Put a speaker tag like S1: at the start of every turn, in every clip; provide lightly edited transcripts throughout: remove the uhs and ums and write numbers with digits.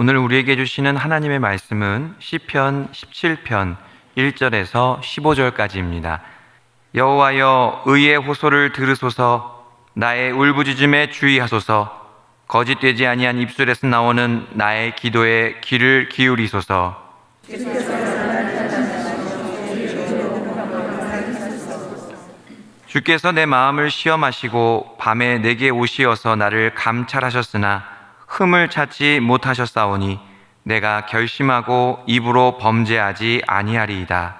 S1: 오늘 우리에게 주시는 하나님의 말씀은 시편 17편 1절에서 15절까지입니다. 여호와여, 의의 호소를 들으소서. 나의 울부짖음에 주의하소서. 거짓되지 아니한 입술에서 나오는 나의 기도에 귀를 기울이소서. 주께서 내 마음을 시험하시고 밤에 내게 오시어서 나를 감찰하셨으나 흠을 찾지 못하셨사오니 내가 결심하고 입으로 범죄하지 아니하리이다.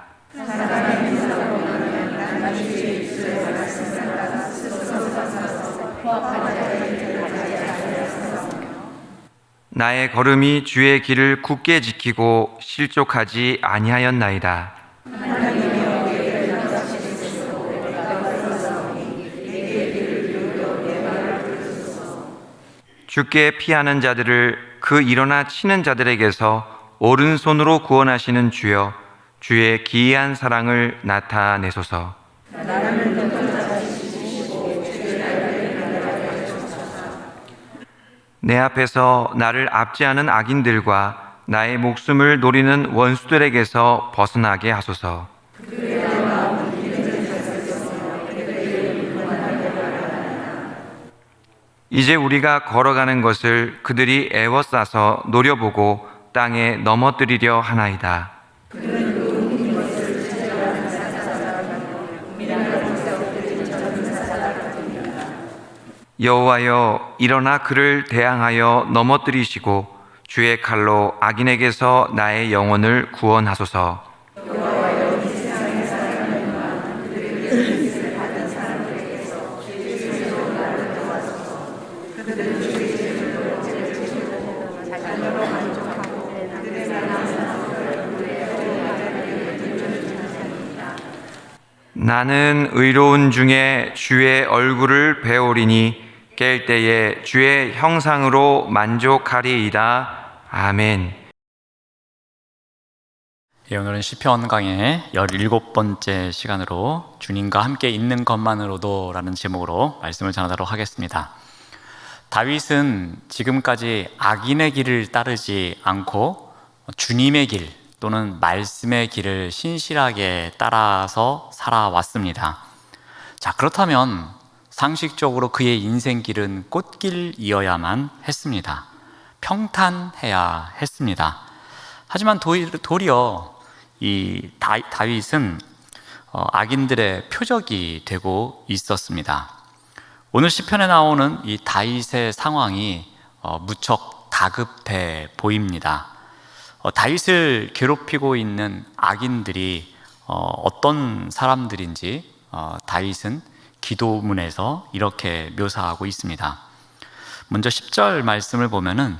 S1: 나의 걸음이 주의 길을 굳게 지키고 실족하지 아니하였나이다. 주께 피하는 자들을 그 일어나 치는 자들에게서 오른손으로 구원하시는 주여, 주의 기이한 사랑을 나타내소서. 내 앞에서 나를 압제하는 악인들과 나의 목숨을 노리는 원수들에게서 벗어나게 하소서. 이제 우리가 걸어가는 것을 그들이 애워싸서 노려보고 땅에 넘어뜨리려 하나이다. 여호와여, 일어나 그를 대항하여 넘어뜨리시고 주의 칼로 악인에게서 나의 영혼을 구원하소서. 나는 의로운 중에 주의 얼굴을 배우리니 깰 때에 주의 형상으로 만족하리이다. 아멘.
S2: 오늘은 시편 강의 17번째 시간으로 주님과 함께 있는 것만으로도 라는 제목으로 말씀을 전하도록 하겠습니다. 다윗은 지금까지 악인의 길을 따르지 않고 주님의 길 또는 말씀의 길을 신실하게 따라서 살아왔습니다. 자, 그렇다면 상식적으로 그의 인생길은 꽃길이어야만 했습니다. 평탄해야 했습니다. 하지만 도리어 이 다윗은 악인들의 표적이 되고 있었습니다. 오늘 시편에 나오는 이 다윗의 상황이 무척 다급해 보입니다. 다윗을 괴롭히고 있는 악인들이 어떤 사람들인지 다윗은 기도문에서 이렇게 묘사하고 있습니다. 먼저 10절 말씀을 보면은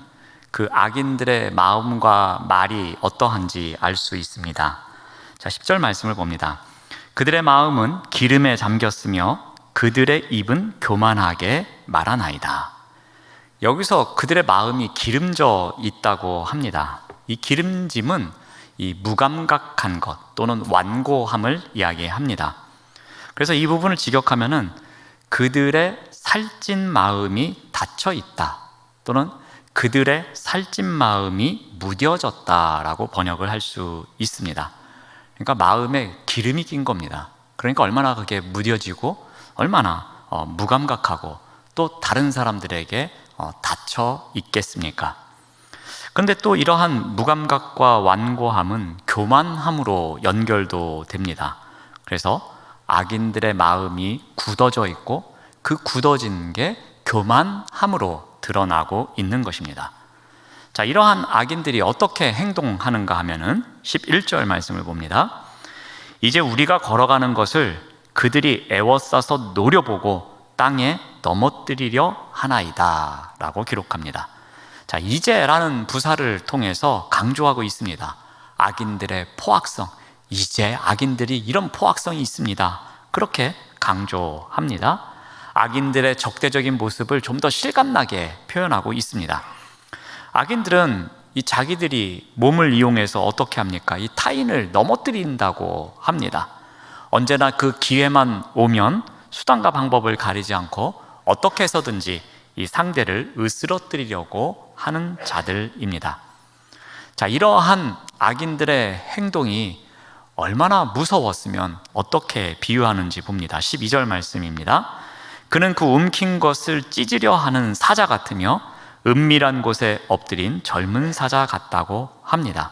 S2: 그 악인들의 마음과 말이 어떠한지 알 수 있습니다. 자, 10절 말씀을 봅니다. 그들의 마음은 기름에 잠겼으며 그들의 입은 교만하게 말하나이다. 여기서 그들의 마음이 기름져 있다고 합니다. 이 기름짐은 이 무감각한 것 또는 완고함을 이야기합니다. 그래서 이 부분을 직역하면은 그들의 살찐 마음이 닫혀 있다 또는 그들의 살찐 마음이 무뎌졌다라고 번역을 할 수 있습니다. 그러니까 마음에 기름이 낀 겁니다. 그러니까 얼마나 그게 무뎌지고 얼마나 무감각하고 또 다른 사람들에게 닫혀 있겠습니까? 그런데 또 이러한 무감각과 완고함은 교만함으로 연결도 됩니다. 그래서 악인들의 마음이 굳어져 있고 그 굳어진 게 교만함으로 드러나고 있는 것입니다. 자, 이러한 악인들이 어떻게 행동하는가 하면은 11절 말씀을 봅니다. 이제 우리가 걸어가는 것을 그들이 애워싸서 노려보고 땅에 넘어뜨리려 하나이다 라고 기록합니다. 자, 이제라는 부사를 통해서 강조하고 있습니다. 악인들의 포악성, 이제 악인들이 이런 포악성이 있습니다. 그렇게 강조합니다. 악인들의 적대적인 모습을 좀 더 실감나게 표현하고 있습니다. 악인들은 이 자기들이 몸을 이용해서 어떻게 합니까? 이 타인을 넘어뜨린다고 합니다. 언제나 그 기회만 오면 수단과 방법을 가리지 않고 어떻게 해서든지 이 상대를 으스러뜨리려고 하는 자들입니다. 자, 이러한 악인들의 행동이 얼마나 무서웠으면 어떻게 비유하는지 봅니다. 12절 말씀입니다. 그는 그 움킨 것을 찢으려 하는 사자 같으며 은밀한 곳에 엎드린 젊은 사자 같다고 합니다.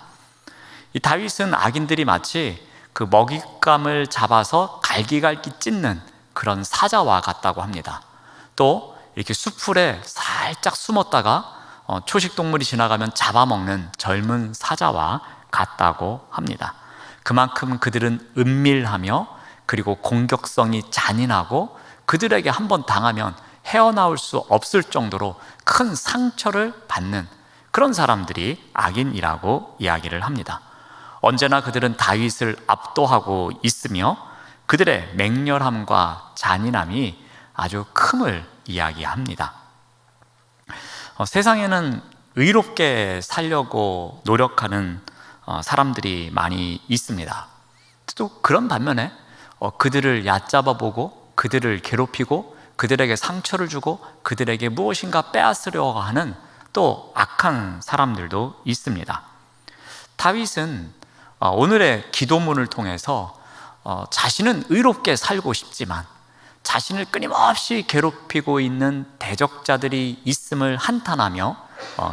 S2: 이 다윗은 악인들이 마치 그 먹잇감을 잡아서 갈기갈기 찢는 그런 사자와 같다고 합니다. 또 이렇게 수풀에 살짝 숨었다가 초식 동물이 지나가면 잡아먹는 젊은 사자와 같다고 합니다. 그만큼 그들은 은밀하며 그리고 공격성이 잔인하고 그들에게 한번 당하면 헤어나올 수 없을 정도로 큰 상처를 받는 그런 사람들이 악인이라고 이야기를 합니다. 언제나 그들은 다윗을 압도하고 있으며 그들의 맹렬함과 잔인함이 아주 큼을 이야기합니다. 세상에는 의롭게 살려고 노력하는 사람들이 많이 있습니다. 또 그런 반면에 그들을 얕잡아보고 그들을 괴롭히고 그들에게 상처를 주고 그들에게 무엇인가 빼앗으려고 하는 또 악한 사람들도 있습니다. 다윗은 오늘의 기도문을 통해서 자신은 의롭게 살고 싶지만 자신을 끊임없이 괴롭히고 있는 대적자들이 있음을 한탄하며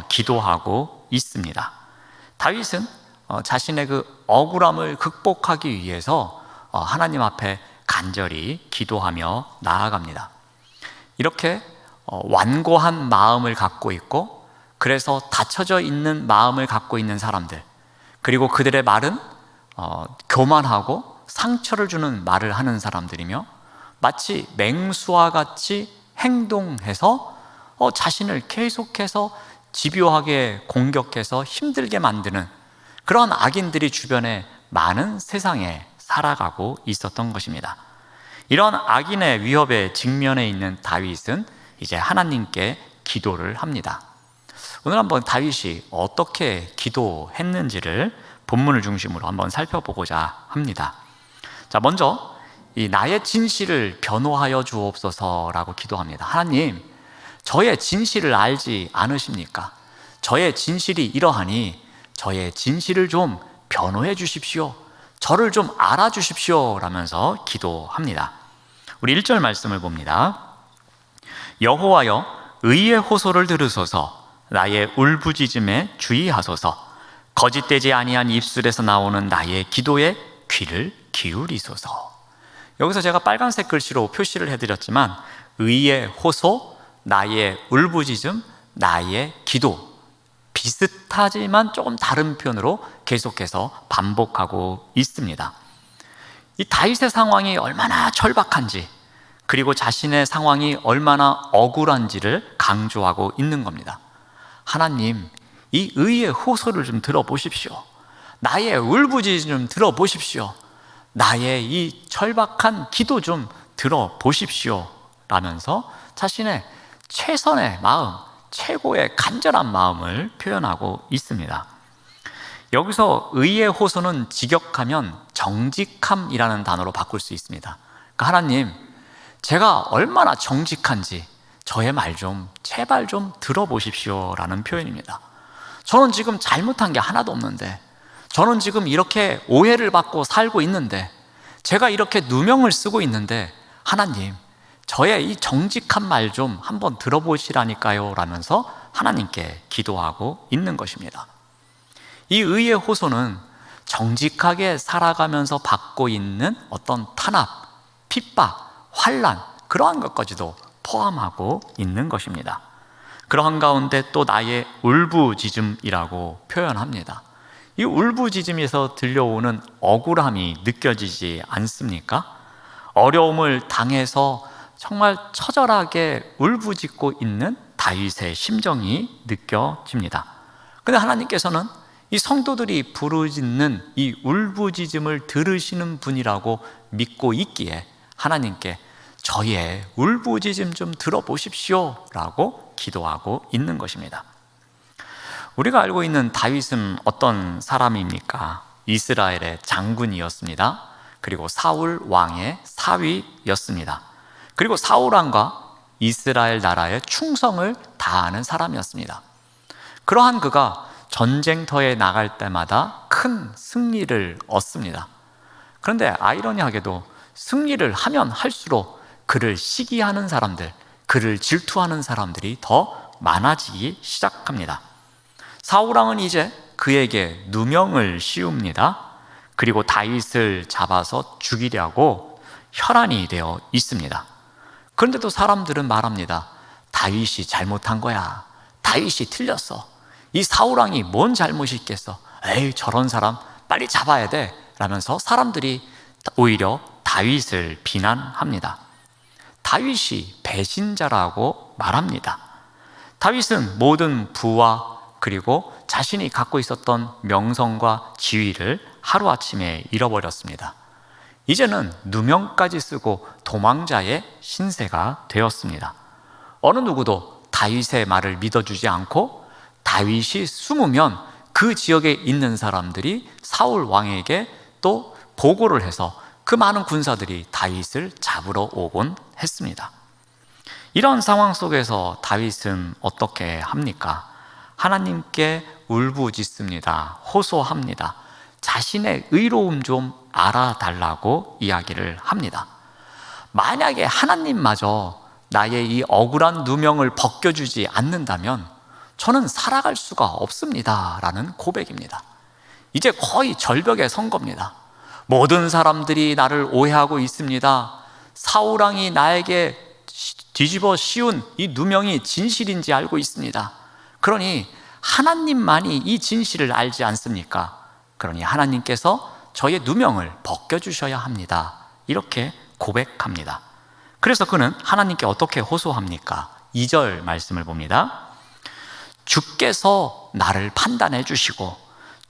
S2: 기도하고 있습니다. 다윗은 자신의 그 억울함을 극복하기 위해서 하나님 앞에 간절히 기도하며 나아갑니다. 이렇게 완고한 마음을 갖고 있고 그래서 닫혀져 있는 마음을 갖고 있는 사람들, 그리고 그들의 말은 교만하고 상처를 주는 말을 하는 사람들이며 마치 맹수와 같이 행동해서 자신을 계속해서 집요하게 공격해서 힘들게 만드는 그런 악인들이 주변에 많은 세상에 살아가고 있었던 것입니다. 이런 악인의 위협에 직면해 있는 다윗은 이제 하나님께 기도를 합니다. 오늘 한번 다윗이 어떻게 기도했는지를 본문을 중심으로 한번 살펴보고자 합니다. 자, 먼저 이 나의 진실을 변호하여 주옵소서라고 기도합니다. 하나님, 저의 진실을 알지 않으십니까? 저의 진실이 이러하니 저의 진실을 좀 변호해 주십시오. 저를 좀 알아주십시오 라면서 기도합니다. 우리 1절 말씀을 봅니다. 여호와여, 의의 호소를 들으소서. 나의 울부짖음에 주의하소서. 거짓되지 아니한 입술에서 나오는 나의 기도에 귀를 기울이소서. 여기서 제가 빨간색 글씨로 표시를 해드렸지만 의의 호소, 나의 울부짖음, 나의 기도, 비슷하지만 조금 다른 표현으로 계속해서 반복하고 있습니다. 이 다윗의 상황이 얼마나 절박한지, 그리고 자신의 상황이 얼마나 억울한지를 강조하고 있는 겁니다. 하나님, 이 의의 호소를 좀 들어보십시오. 나의 울부짖음 좀 들어보십시오. 나의 이 절박한 기도 좀 들어보십시오 라면서 자신의 최선의 마음, 최고의 간절한 마음을 표현하고 있습니다. 여기서 의의 호소는 직역하면 정직함이라는 단어로 바꿀 수 있습니다. 그러니까 하나님, 제가 얼마나 정직한지 저의 말 좀 제발 좀 들어보십시오 라는 표현입니다. 저는 지금 잘못한 게 하나도 없는데, 저는 지금 이렇게 오해를 받고 살고 있는데, 제가 이렇게 누명을 쓰고 있는데 하나님, 저의 이 정직한 말 좀 한번 들어보시라니까요 라면서 하나님께 기도하고 있는 것입니다. 이 의의 호소는 정직하게 살아가면서 받고 있는 어떤 탄압, 핍박, 환난, 그러한 것까지도 포함하고 있는 것입니다. 그러한 가운데 또 나의 울부짖음이라고 표현합니다. 이 울부짖음에서 들려오는 억울함이 느껴지지 않습니까? 어려움을 당해서 정말 처절하게 울부짖고 있는 다윗의 심정이 느껴집니다. 그런데 하나님께서는 이 성도들이 부르짖는 이 울부짖음을 들으시는 분이라고 믿고 있기에 하나님께 저의 울부짖음 좀 들어보십시오 라고 기도하고 있는 것입니다. 우리가 알고 있는 다윗은 어떤 사람입니까? 이스라엘의 장군이었습니다. 그리고 사울 왕의 사위였습니다. 그리고 사울 왕과 이스라엘 나라의 충성을 다하는 사람이었습니다. 그러한 그가 전쟁터에 나갈 때마다 큰 승리를 얻습니다. 그런데 아이러니하게도 승리를 하면 할수록 그를 시기하는 사람들, 그를 질투하는 사람들이 더 많아지기 시작합니다. 사울왕은 이제 그에게 누명을 씌웁니다. 그리고 다윗을 잡아서 죽이려고 혈안이 되어 있습니다. 그런데도 사람들은 말합니다. 다윗이 잘못한 거야. 다윗이 틀렸어. 이 사울왕이 뭔 잘못이 있겠어. 에이, 저런 사람 빨리 잡아야 돼 라면서 사람들이 오히려 다윗을 비난합니다. 다윗이 배신자라고 말합니다. 다윗은 모든 부와 그리고 자신이 갖고 있었던 명성과 지위를 하루아침에 잃어버렸습니다. 이제는 누명까지 쓰고 도망자의 신세가 되었습니다. 어느 누구도 다윗의 말을 믿어주지 않고 다윗이 숨으면 그 지역에 있는 사람들이 사울 왕에게 또 보고를 해서 그 많은 군사들이 다윗을 잡으러 오곤 했습니다. 이런 상황 속에서 다윗은 어떻게 합니까? 하나님께 울부짖습니다. 호소합니다. 자신의 의로움 좀 알아달라고 이야기를 합니다. 만약에 하나님마저 나의 이 억울한 누명을 벗겨주지 않는다면 저는 살아갈 수가 없습니다 라는 고백입니다. 이제 거의 절벽에 선 겁니다. 모든 사람들이 나를 오해하고 있습니다. 사울왕이 나에게 뒤집어 씌운 이 누명이 진실인지 알고 있습니다. 그러니 하나님만이 이 진실을 알지 않습니까? 그러니 하나님께서 저의 누명을 벗겨주셔야 합니다. 이렇게 고백합니다. 그래서 그는 하나님께 어떻게 호소합니까? 2절 말씀을 봅니다. 주께서 나를 판단해 주시고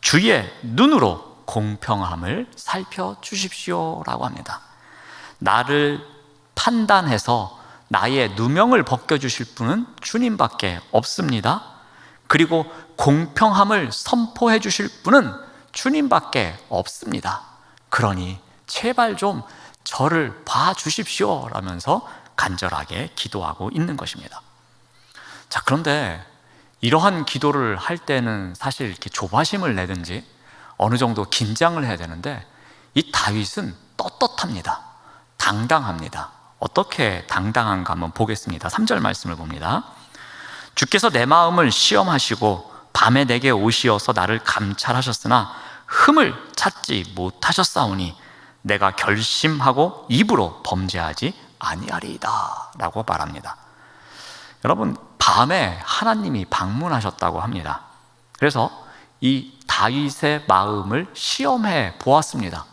S2: 주의 눈으로 공평함을 살펴주십시오 라고 합니다. 나를 판단해서 나의 누명을 벗겨주실 분은 주님밖에 없습니다. 그리고 공평함을 선포해 주실 분은 주님밖에 없습니다. 그러니 제발 좀 저를 봐주십시오 라면서 간절하게 기도하고 있는 것입니다. 자, 그런데 이러한 기도를 할 때는 사실 이렇게 조바심을 내든지 어느 정도 긴장을 해야 되는데 이 다윗은 떳떳합니다. 당당합니다. 어떻게 당당한가 한번 보겠습니다. 3절 말씀을 봅니다. 주께서 내 마음을 시험하시고 밤에 내게 오시어서 나를 감찰하셨으나 흠을 찾지 못하셨사오니 내가 결심하고 입으로 범죄하지 아니하리이다 라고 말합니다. 여러분, 밤에 하나님이 방문하셨다고 합니다. 그래서 이 다윗의 마음을 시험해 보았습니다.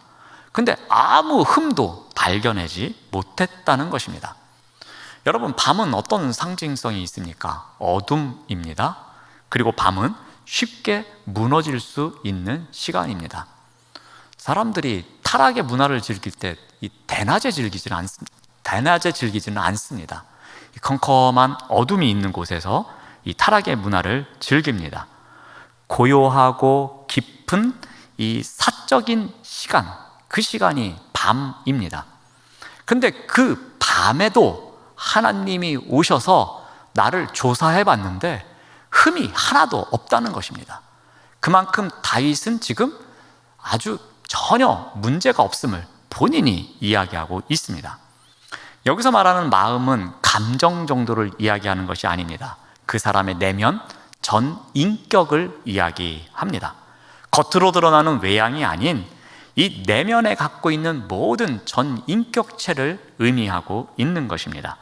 S2: 근데 아무 흠도 발견하지 못했다는 것입니다. 여러분, 밤은 어떤 상징성이 있습니까? 어둠입니다. 그리고 밤은 쉽게 무너질 수 있는 시간입니다. 사람들이 타락의 문화를 즐길 때 이 대낮에 즐기지는 않습니다. 이 컴컴한 어둠이 있는 곳에서 이 타락의 문화를 즐깁니다. 고요하고 깊은 이 사적인 시간, 그 시간이 밤입니다. 근데 그 밤에도 하나님이 오셔서 나를 조사해 봤는데 흠이 하나도 없다는 것입니다. 그만큼 다윗은 지금 아주 전혀 문제가 없음을 본인이 이야기하고 있습니다. 여기서 말하는 마음은 감정 정도를 이야기하는 것이 아닙니다. 그 사람의 내면, 전 인격을 이야기합니다. 겉으로 드러나는 외양이 아닌 이 내면에 갖고 있는 모든 전 인격체를 의미하고 있는 것입니다.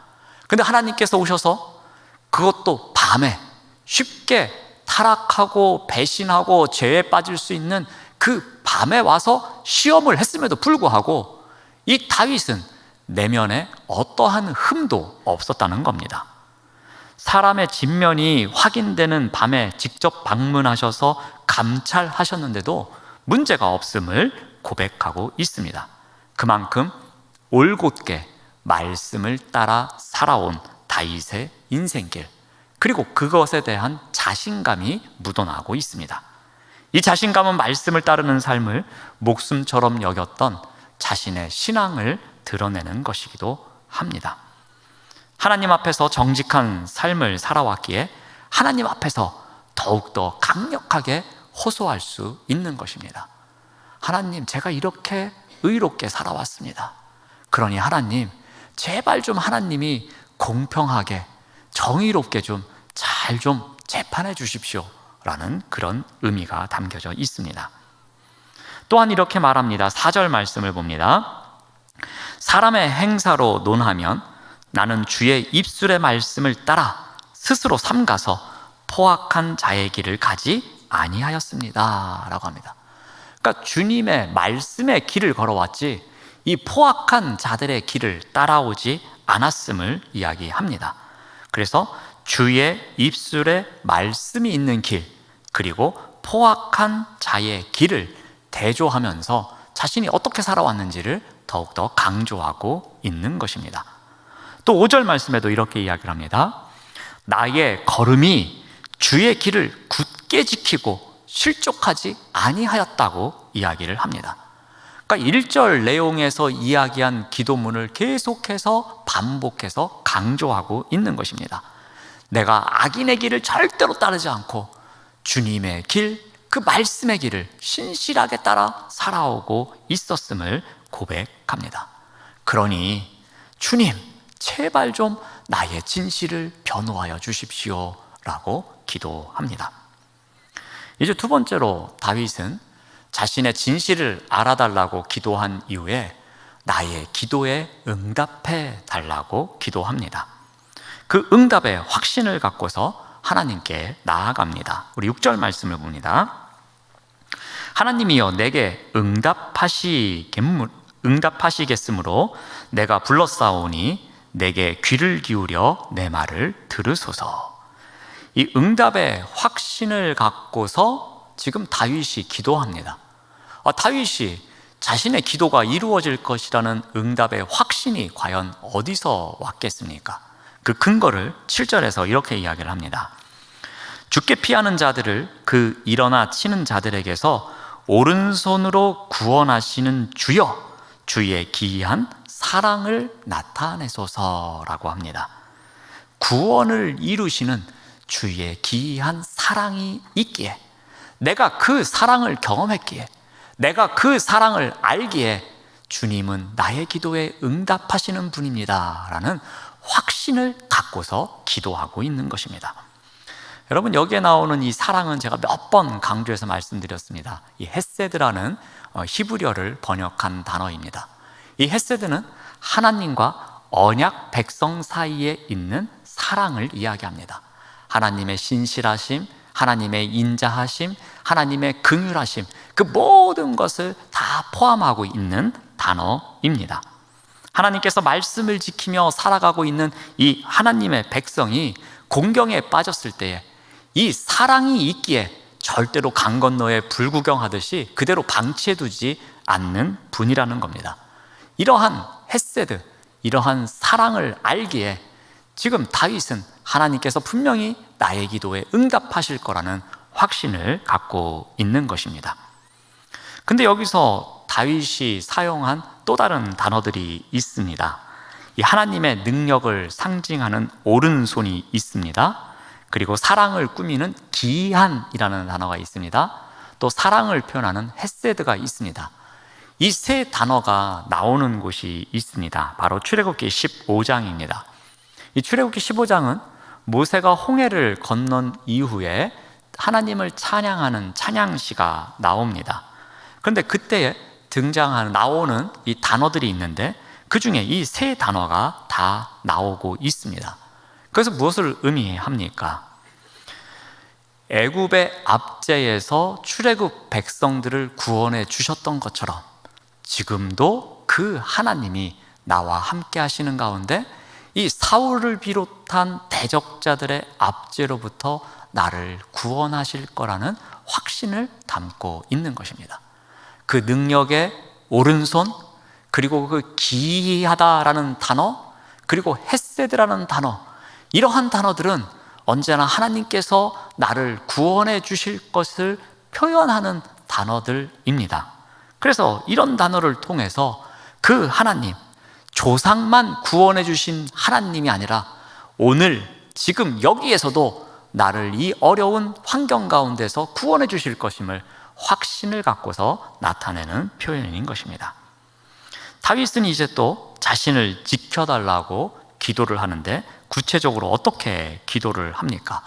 S2: 그런데 하나님께서 오셔서 그것도 밤에 쉽게 타락하고 배신하고 죄에 빠질 수 있는 그 밤에 와서 시험을 했음에도 불구하고 이 다윗은 내면에 어떠한 흠도 없었다는 겁니다. 사람의 진면이 확인되는 밤에 직접 방문하셔서 감찰하셨는데도 문제가 없음을 고백하고 있습니다. 그만큼 올곧게 말씀을 따라 살아온 다윗의 인생길, 그리고 그것에 대한 자신감이 묻어나고 있습니다. 이 자신감은 말씀을 따르는 삶을 목숨처럼 여겼던 자신의 신앙을 드러내는 것이기도 합니다. 하나님 앞에서 정직한 삶을 살아왔기에 하나님 앞에서 더욱더 강력하게 호소할 수 있는 것입니다. 하나님, 제가 이렇게 의롭게 살아왔습니다. 그러니 하나님, 제발 좀 하나님이 공평하게 정의롭게 좀 잘 좀 재판해 주십시오 라는 그런 의미가 담겨져 있습니다. 또한 이렇게 말합니다. 4절 말씀을 봅니다. 사람의 행사로 논하면 나는 주의 입술의 말씀을 따라 스스로 삼가서 포악한 자의 길을 가지 아니하였습니다 라고 합니다. 그러니까 주님의 말씀의 길을 걸어왔지 이 포악한 자들의 길을 따라오지 않았음을 이야기합니다. 그래서 주의 입술에 말씀이 있는 길, 그리고 포악한 자의 길을 대조하면서 자신이 어떻게 살아왔는지를 더욱더 강조하고 있는 것입니다. 또 5절 말씀에도 이렇게 이야기를 합니다. 나의 걸음이 주의 길을 굳게 지키고 실족하지 아니하였다고 이야기를 합니다. 그러니까 1절 내용에서 이야기한 기도문을 계속해서 반복해서 강조하고 있는 것입니다. 내가 악인의 길을 절대로 따르지 않고 주님의 길, 그 말씀의 길을 신실하게 따라 살아오고 있었음을 고백합니다. 그러니 주님, 제발 좀 나의 진실을 변호하여 주십시오 라고 기도합니다. 이제 두 번째로 다윗은 자신의 진실을 알아달라고 기도한 이후에 나의 기도에 응답해 달라고 기도합니다. 그 응답의 확신을 갖고서 하나님께 나아갑니다. 우리 6절 말씀을 봅니다. 하나님이여 내게 응답하시겠으므로 내가 불렀사오니 내게 귀를 기울여 내 말을 들으소서. 이 응답의 확신을 갖고서 지금 다윗이 기도합니다. 다윗이 자신의 기도가 이루어질 것이라는 응답의 확신이 과연 어디서 왔겠습니까? 그 근거를 7절에서 이렇게 이야기를 합니다. 죽게 피하는 자들을 그 일어나 치는 자들에게서 오른손으로 구원하시는 주여, 주의 기이한 사랑을 나타내소서라고 합니다. 구원을 이루시는 주의 기이한 사랑이 있기에, 내가 그 사랑을 경험했기에, 내가 그 사랑을 알기에 주님은 나의 기도에 응답하시는 분입니다 라는 확신을 갖고서 기도하고 있는 것입니다. 여러분, 여기에 나오는 이 사랑은 제가 몇 번 강조해서 말씀드렸습니다. 이 헤세드라는 히브리어를 번역한 단어입니다. 이 헤세드는 하나님과 언약 백성 사이에 있는 사랑을 이야기합니다. 하나님의 신실하심, 하나님의 인자하심, 하나님의 긍휼하심, 그 모든 것을 다 포함하고 있는 단어입니다. 하나님께서 말씀을 지키며 살아가고 있는 이 하나님의 백성이 공경에 빠졌을 때에 이 사랑이 있기에 절대로 강 건너에 불구경하듯이 그대로 방치해두지 않는 분이라는 겁니다. 이러한 헤세드, 이러한 사랑을 알기에 지금 다윗은 하나님께서 분명히 나의 기도에 응답하실 거라는 확신을 갖고 있는 것입니다. 근데 여기서 다윗이 사용한 또 다른 단어들이 있습니다. 이 하나님의 능력을 상징하는 오른손이 있습니다. 그리고 사랑을 꾸미는 기이한이라는 단어가 있습니다. 또 사랑을 표현하는 헤세드가 있습니다. 이 세 단어가 나오는 곳이 있습니다. 바로 출애굽기 15장입니다. 이 출애굽기 15장은 모세가 홍해를 건넌 이후에 하나님을 찬양하는 찬양시가 나옵니다. 그런데 그때에 나오는 이 단어들이 있는데 그 중에 이 세 단어가 다 나오고 있습니다. 그래서 무엇을 의미합니까? 애굽의 압제에서 출애굽 백성들을 구원해 주셨던 것처럼 지금도 그 하나님이 나와 함께 하시는 가운데 이 사울을 비롯한 대적자들의 압제로부터 나를 구원하실 거라는 확신을 담고 있는 것입니다. 그 능력의 오른손, 그리고 그 기이하다라는 단어, 그리고 헤세드라는 단어, 이러한 단어들은 언제나 하나님께서 나를 구원해 주실 것을 표현하는 단어들입니다. 그래서 이런 단어를 통해서 그 하나님, 조상만 구원해 주신 하나님이 아니라 오늘 지금 여기에서도 나를 이 어려운 환경 가운데서 구원해 주실 것임을 확신을 갖고서 나타내는 표현인 것입니다. 다윗은 이제 또 자신을 지켜달라고 기도를 하는데 구체적으로 어떻게 기도를 합니까?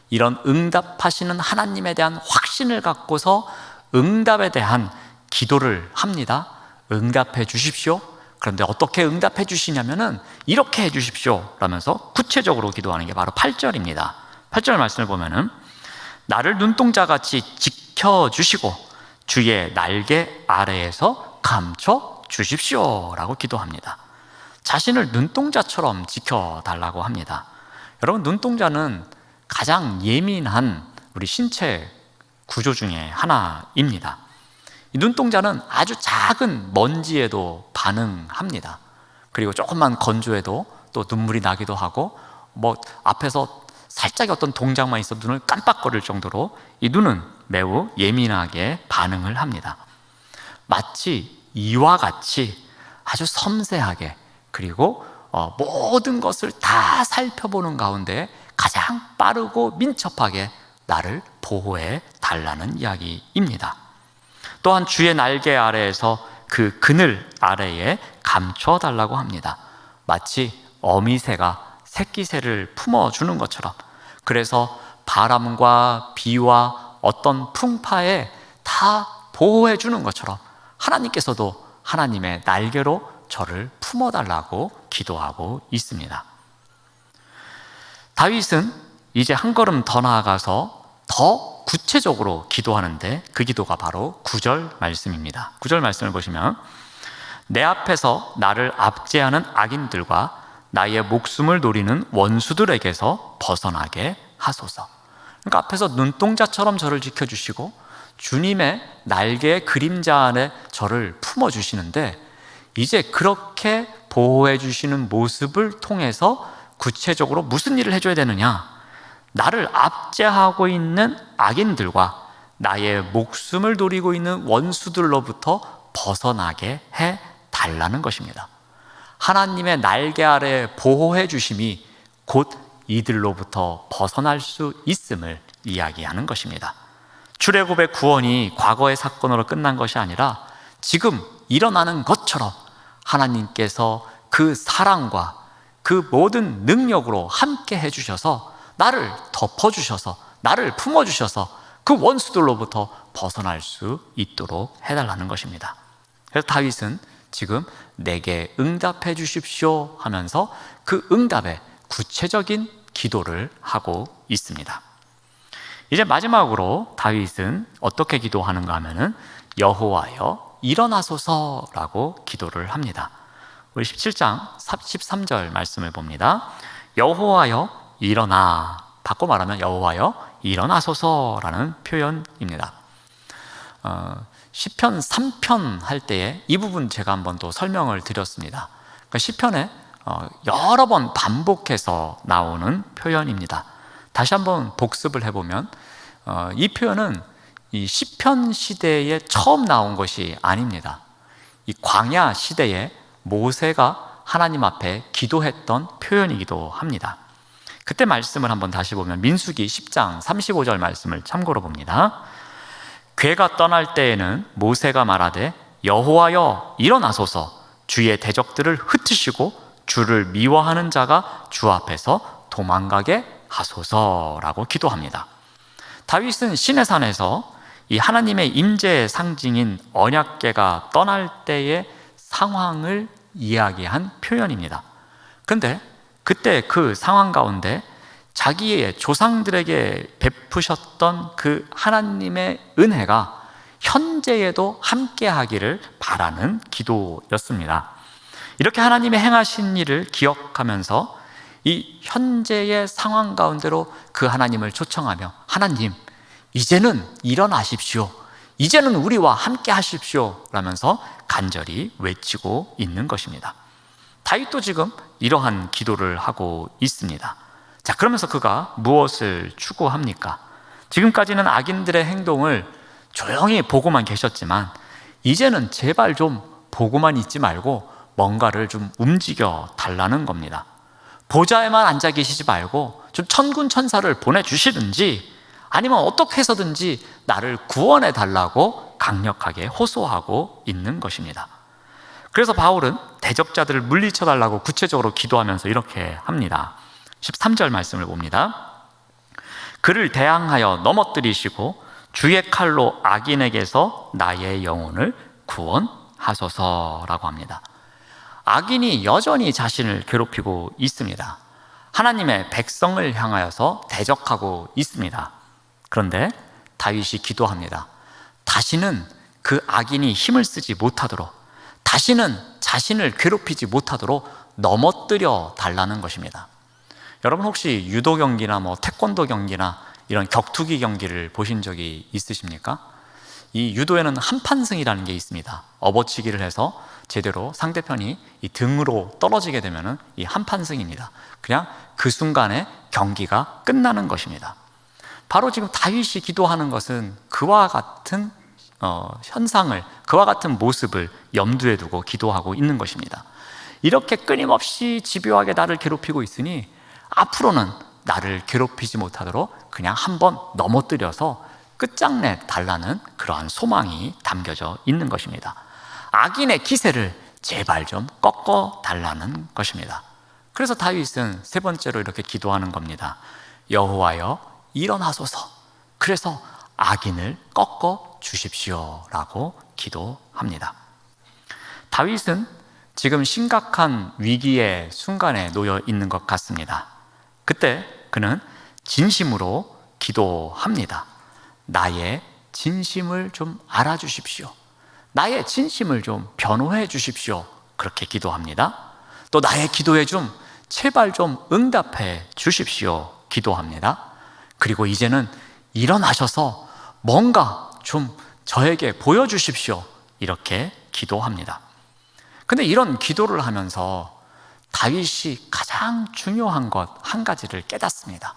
S2: 이런 응답하시는 하나님에 대한 확신을 갖고서 응답에 대한 기도를 합니다. 응답해 주십시오. 그런데 어떻게 응답해 주시냐면은 이렇게 해 주십시오 라면서 구체적으로 기도하는 게 바로 8절입니다. 8절 말씀을 보면은 나를 눈동자같이 지켜주시고 주의 날개 아래에서 감춰 주십시오 라고 기도합니다. 자신을 눈동자처럼 지켜달라고 합니다. 여러분, 눈동자는 가장 예민한 우리 신체 구조 중에 하나입니다. 이 눈동자는 아주 작은 먼지에도 반응합니다. 그리고 조금만 건조해도 또 눈물이 나기도 하고, 앞에서 살짝 어떤 동작만 있어 눈을 깜빡거릴 정도로 이 눈은 매우 예민하게 반응을 합니다. 마치 이와 같이 아주 섬세하게, 그리고 모든 것을 다 살펴보는 가운데 가장 빠르고 민첩하게 나를 보호해 달라는 이야기입니다. 또한 주의 날개 아래에서 그 그늘 아래에 감춰 달라고 합니다. 마치 어미새가 새끼새를 품어주는 것처럼, 그래서 바람과 비와 어떤 풍파에 다 보호해 주는 것처럼 하나님께서도 하나님의 날개로 저를 품어달라고 기도하고 있습니다. 다윗은 이제 한 걸음 더 나아가서 더 구체적으로 기도하는데 그 기도가 바로 9절 말씀입니다. 9절 말씀을 보시면 내 앞에서 나를 압제하는 악인들과 나의 목숨을 노리는 원수들에게서 벗어나게 하소서. 그러니까 앞에서 눈동자처럼 저를 지켜주시고 주님의 날개의 그림자 안에 저를 품어주시는데, 이제 그렇게 보호해 주시는 모습을 통해서 구체적으로 무슨 일을 해줘야 되느냐? 나를 압제하고 있는 악인들과 나의 목숨을 노리고 있는 원수들로부터 벗어나게 해 달라는 것입니다. 하나님의 날개 아래 보호해 주심이 곧 이들로부터 벗어날 수 있음을 이야기하는 것입니다. 출애굽의 구원이 과거의 사건으로 끝난 것이 아니라 지금 일어나는 것처럼 하나님께서 그 사랑과 그 모든 능력으로 함께 해주셔서 나를 덮어주셔서 나를 품어주셔서 그 원수들로부터 벗어날 수 있도록 해달라는 것입니다. 그래서 다윗은 지금 내게 응답해 주십시오 하면서 그 응답에 구체적인 기도를 하고 있습니다. 이제 마지막으로 다윗은 어떻게 기도하는가 하면은 여호와여 일어나소서라고 기도를 합니다. 우리 17장 13절 말씀을 봅니다. 여호와여 일어나, 바꿔 말하면 여호와여 일어나소서라는 표현입니다. 시편 3편 할 때에 이 부분 제가 한번 또 설명을 드렸습니다. 그러니까 시편에 여러 번 반복해서 나오는 표현입니다. 다시 한번 복습을 해보면 이 표현은 이 시편 시대에 처음 나온 것이 아닙니다. 이 광야 시대에 모세가 하나님 앞에 기도했던 표현이기도 합니다. 그때 말씀을 한번 다시 보면 민수기 10장 35절 말씀을 참고로 봅니다. 괴가 떠날 때에는 모세가 말하되 여호와여 일어나소서, 주의 대적들을 흩으시고 주를 미워하는 자가 주 앞에서 도망가게 하소서라고 기도합니다. 다윗은 시내산에서 이 하나님의 임재의 상징인 언약궤가 떠날 때의 상황을 이야기한 표현입니다. 그런데 그때 그 상황 가운데 자기의 조상들에게 베푸셨던 그 하나님의 은혜가 현재에도 함께하기를 바라는 기도였습니다. 이렇게 하나님의 행하신 일을 기억하면서 이 현재의 상황 가운데로 그 하나님을 초청하며 하나님 이제는 일어나십시오, 이제는 우리와 함께 하십시오 라면서 간절히 외치고 있는 것입니다. 다윗도 지금 이러한 기도를 하고 있습니다. 자, 그러면서 그가 무엇을 추구합니까? 지금까지는 악인들의 행동을 조용히 보고만 계셨지만 이제는 제발 좀 보고만 있지 말고 뭔가를 좀 움직여 달라는 겁니다. 보좌에만 앉아 계시지 말고 좀 천군 천사를 보내주시든지 아니면 어떻게 해서든지 나를 구원해 달라고 강력하게 호소하고 있는 것입니다. 그래서 바울은 대적자들을 물리쳐 달라고 구체적으로 기도하면서 이렇게 합니다. 13절 말씀을 봅니다. 그를 대항하여 넘어뜨리시고 주의 칼로 악인에게서 나의 영혼을 구원하소서라고 합니다. 악인이 여전히 자신을 괴롭히고 있습니다. 하나님의 백성을 향하여서 대적하고 있습니다. 그런데 다윗이 기도합니다. 다시는 그 악인이 힘을 쓰지 못하도록, 다시는 자신을 괴롭히지 못하도록 넘어뜨려 달라는 것입니다. 여러분 혹시 유도 경기나 태권도 경기나 이런 격투기 경기를 보신 적이 있으십니까? 이 유도에는 한판승이라는 게 있습니다. 업어치기를 해서 제대로 상대편이 이 등으로 떨어지게 되면 이 한판승입니다. 그냥 그 순간에 경기가 끝나는 것입니다. 바로 지금 다윗이 기도하는 것은 그와 같은 현상을, 그와 같은 모습을 염두에 두고 기도하고 있는 것입니다. 이렇게 끊임없이 집요하게 나를 괴롭히고 있으니 앞으로는 나를 괴롭히지 못하도록 그냥 한번 넘어뜨려서 끝장내 달라는 그러한 소망이 담겨져 있는 것입니다. 악인의 기세를 제발 좀 꺾어 달라는 것입니다. 그래서 다윗은 세 번째로 이렇게 기도하는 겁니다. 여호와여 일어나소서, 그래서 악인을 꺾어 주십시오 라고 기도합니다. 다윗은 지금 심각한 위기의 순간에 놓여 있는 것 같습니다. 그때 그는 진심으로 기도합니다. 나의 진심을 좀 알아주십시오, 나의 진심을 좀 변호해 주십시오, 그렇게 기도합니다. 또 나의 기도에 좀 제발 좀 응답해 주십시오 기도합니다. 그리고 이제는 일어나셔서 뭔가 좀 저에게 보여주십시오, 이렇게 기도합니다. 근데 이런 기도를 하면서 다윗이 가장 중요한 것 한 가지를 깨닫습니다.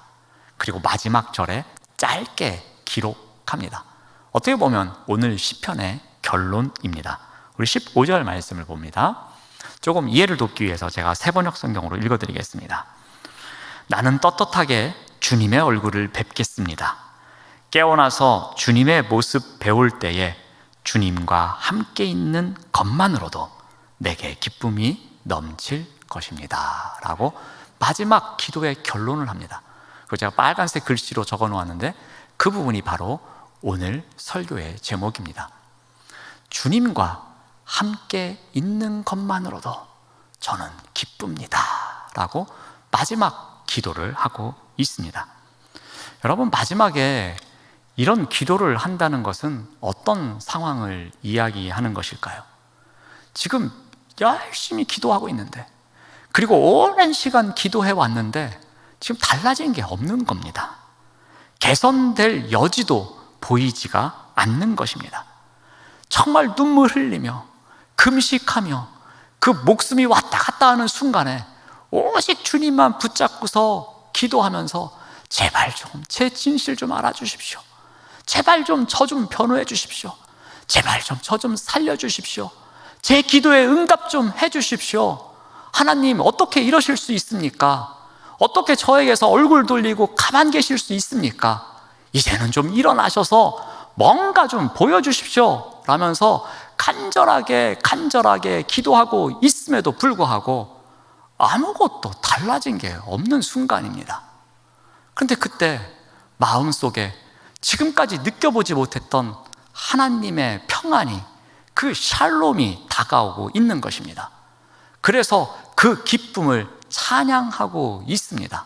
S2: 그리고 마지막 절에 짧게 기록합니다. 어떻게 보면 오늘 시편의 결론입니다. 우리 15절 말씀을 봅니다. 조금 이해를 돕기 위해서 제가 새번역 성경으로 읽어드리겠습니다. 나는 떳떳하게 주님의 얼굴을 뵙겠습니다. 깨어나서 주님의 모습 배울 때에 주님과 함께 있는 것만으로도 내게 기쁨이 넘칠 것입니다 라고 마지막 기도의 결론을 합니다. 그리고 제가 빨간색 글씨로 적어 놓았는데 그 부분이 바로 오늘 설교의 제목입니다. 주님과 함께 있는 것만으로도 저는 기쁩니다 라고 마지막 기도를 하고 있습니다. 여러분, 마지막에 이런 기도를 한다는 것은 어떤 상황을 이야기하는 것일까요? 지금 열심히 기도하고 있는데, 그리고 오랜 시간 기도해 왔는데 지금 달라진 게 없는 겁니다. 개선될 여지도 보이지가 않는 것입니다. 정말 눈물 흘리며 금식하며 그 목숨이 왔다 갔다 하는 순간에 오직 주님만 붙잡고서 기도하면서 제발 좀 제 진실 좀 알아주십시오, 제발 좀 저 좀 변호해 주십시오, 제발 좀 저 좀 살려주십시오, 제 기도에 응답 좀 해주십시오. 하나님, 어떻게 이러실 수 있습니까? 어떻게 저에게서 얼굴 돌리고 가만 계실 수 있습니까? 이제는 좀 일어나셔서 뭔가 좀 보여주십시오 라면서 간절하게 기도하고 있음에도 불구하고 아무것도 달라진 게 없는 순간입니다. 그런데 그때 마음속에 지금까지 느껴보지 못했던 하나님의 평안이, 그 샬롬이 다가오고 있는 것입니다. 그래서 그 기쁨을 찬양하고 있습니다.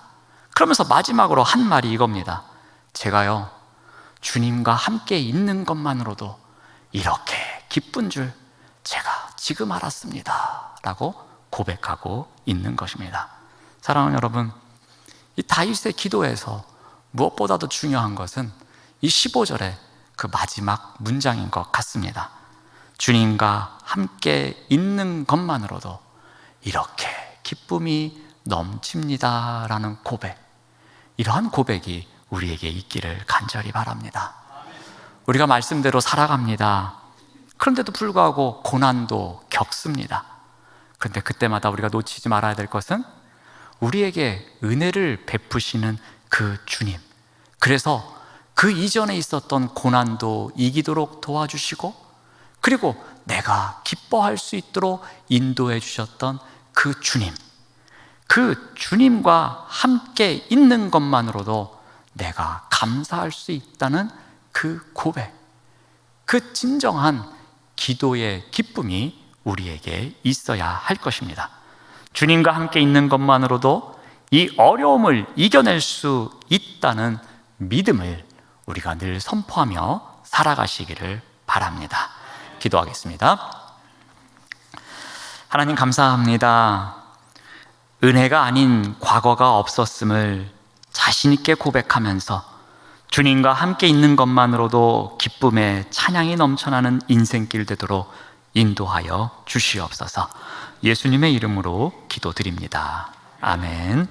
S2: 그러면서 마지막으로 한 말이 이겁니다. 제가요, 주님과 함께 있는 것만으로도 이렇게 기쁜 줄 제가 지금 알았습니다 라고 고백하고 있는 것입니다. 사랑하는 여러분, 이 다윗의 기도에서 무엇보다도 중요한 것은 이 15절의 그 마지막 문장인 것 같습니다. 주님과 함께 있는 것만으로도 이렇게 기쁨이 넘칩니다 라는 고백, 이러한 고백이 우리에게 있기를 간절히 바랍니다. 우리가 말씀대로 살아갑니다. 그런데도 불구하고 고난도 겪습니다. 그런데 그때마다 우리가 놓치지 말아야 될 것은 우리에게 은혜를 베푸시는 그 주님, 그래서 그 이전에 있었던 고난도 이기도록 도와주시고, 그리고 내가 기뻐할 수 있도록 인도해 주셨던 그 주님, 그 주님과 함께 있는 것만으로도 내가 감사할 수 있다는 그 고백, 그 진정한 기도의 기쁨이 우리에게 있어야 할 것입니다. 주님과 함께 있는 것만으로도 이 어려움을 이겨낼 수 있다는 믿음을 우리가 늘 선포하며 살아가시기를 바랍니다. 기도하겠습니다. 하나님 감사합니다. 은혜가 아닌 과거가 없었음을 자신 있게 고백하면서 주님과 함께 있는 것만으로도 기쁨의 찬양이 넘쳐나는 인생길 되도록 인도하여 주시옵소서. 예수님의 이름으로 기도드립니다. 아멘.